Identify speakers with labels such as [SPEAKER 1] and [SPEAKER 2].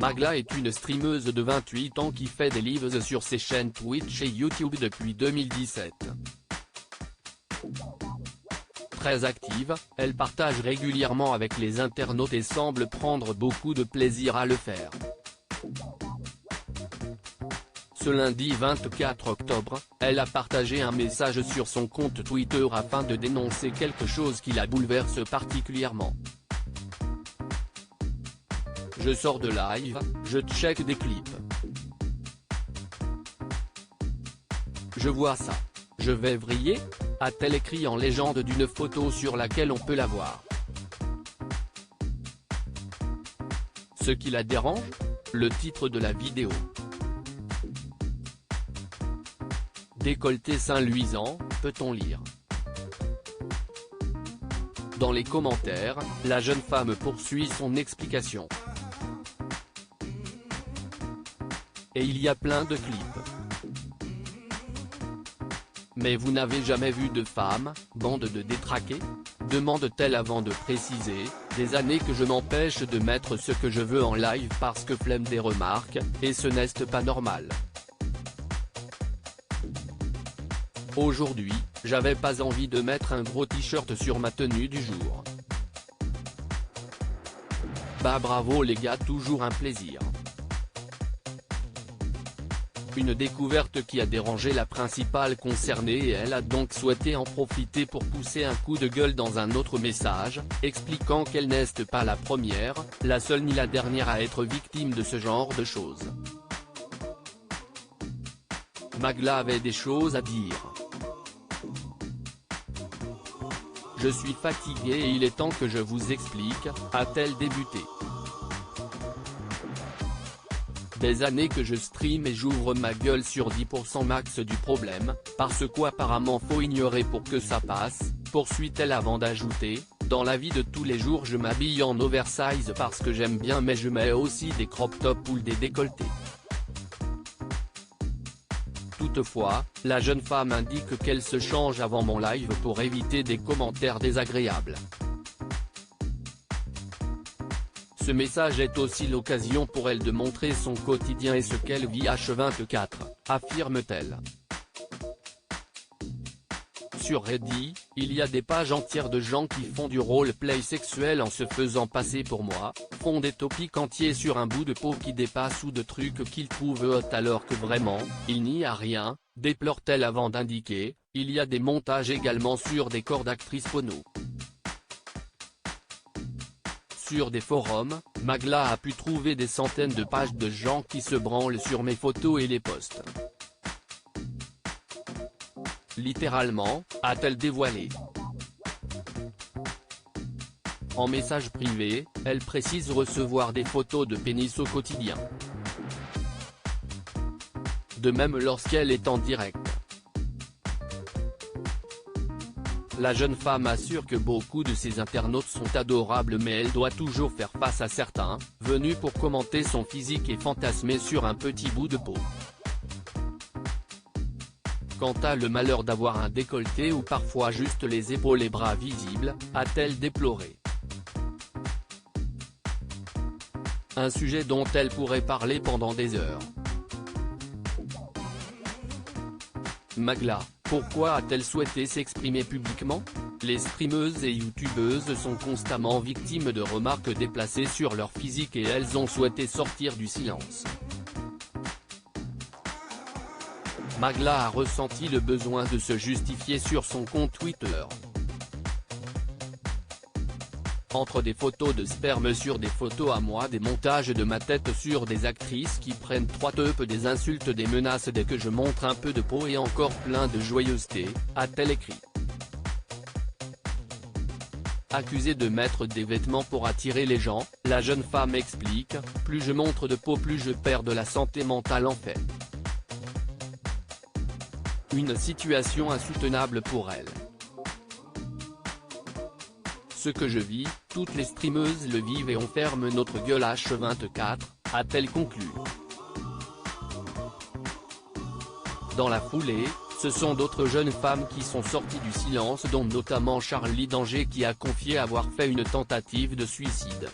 [SPEAKER 1] Magla est une streameuse de 28 ans qui fait des lives sur ses chaînes Twitch et YouTube depuis 2017. Très active, elle partage régulièrement avec les internautes et semble prendre beaucoup de plaisir à le faire. Ce lundi 24 octobre, elle a partagé un message sur son compte Twitter afin de dénoncer quelque chose qui la bouleverse particulièrement. Je sors de live, je check des clips. Je vois ça. Je vais vriller, a-t-elle écrit en légende d'une photo sur laquelle on peut la voir. Ce qui la dérange ? Le titre de la vidéo. Décolleté sein luisant, peut-on lire. Dans les commentaires, la jeune femme poursuit son explication. Et il y a plein de clips. Mais vous n'avez jamais vu de femme, bande de détraqués ? Demande-t-elle avant de préciser, des années que je m'empêche de mettre ce que je veux en live parce que flemme des remarques, et ce n'est pas normal. Aujourd'hui, j'avais pas envie de mettre un gros t-shirt sur ma tenue du jour. Bah bravo les gars, toujours un plaisir. Une découverte qui a dérangé la principale concernée et elle a donc souhaité en profiter pour pousser un coup de gueule dans un autre message, expliquant qu'elle n'est pas la première, la seule ni la dernière à être victime de ce genre de choses. Magla avait des choses à dire. Je suis fatiguée et il est temps que je vous explique, a-t-elle débuté. Des années que je stream et j'ouvre ma gueule sur 10% max du problème, parce qu'apparemment faut ignorer pour que ça passe, poursuit-elle avant d'ajouter, dans la vie de tous les jours je m'habille en oversize parce que j'aime bien mais je mets aussi des crop tops ou des décolletés. Toutefois, la jeune femme indique qu'elle se change avant mon live pour éviter des commentaires désagréables. Ce message est aussi l'occasion pour elle de montrer son quotidien et ce qu'elle vit H24, affirme-t-elle. Sur Reddit, il y a des pages entières de gens qui font du roleplay sexuel en se faisant passer pour moi, font des topics entiers sur un bout de peau qui dépasse ou de trucs qu'ils trouvent hot alors que vraiment, il n'y a rien, déplore-t-elle avant d'indiquer, il y a des montages également sur des corps d'actrices porno. Sur des forums, Magla a pu trouver des centaines de pages de gens qui se branlent sur mes photos et les postent. Littéralement, a-t-elle dévoilé. En message privé, elle précise recevoir des photos de pénis au quotidien. De même lorsqu'elle est en direct. La jeune femme assure que beaucoup de ses internautes sont adorables mais elle doit toujours faire face à certains, venus pour commenter son physique et fantasmer sur un petit bout de peau. Quant à le malheur d'avoir un décolleté ou parfois juste les épaules et bras visibles, a-t-elle déploré. Un sujet dont elle pourrait parler pendant des heures. Magla, pourquoi a-t-elle souhaité s'exprimer publiquement ? Les streameuses et youtubeuses sont constamment victimes de remarques déplacées sur leur physique et elles ont souhaité sortir du silence. Magla a ressenti le besoin de se justifier sur son compte Twitter. Entre des photos de sperme sur des photos à moi, des montages de ma tête sur des actrices qui prennent 3 teupes, des insultes, des menaces dès que je montre un peu de peau et encore plein de joyeuseté, a-t-elle écrit. Accusée de mettre des vêtements pour attirer les gens, la jeune femme explique, plus je montre de peau plus je perds de la santé mentale en fait. Une situation insoutenable pour elle. Ce que je vis, toutes les streameuses le vivent et on ferme notre gueule H24, a-t-elle conclu. Dans la foulée, ce sont d'autres jeunes femmes qui sont sorties du silence dont notamment Charlie d'Angers qui a confié avoir fait une tentative de suicide.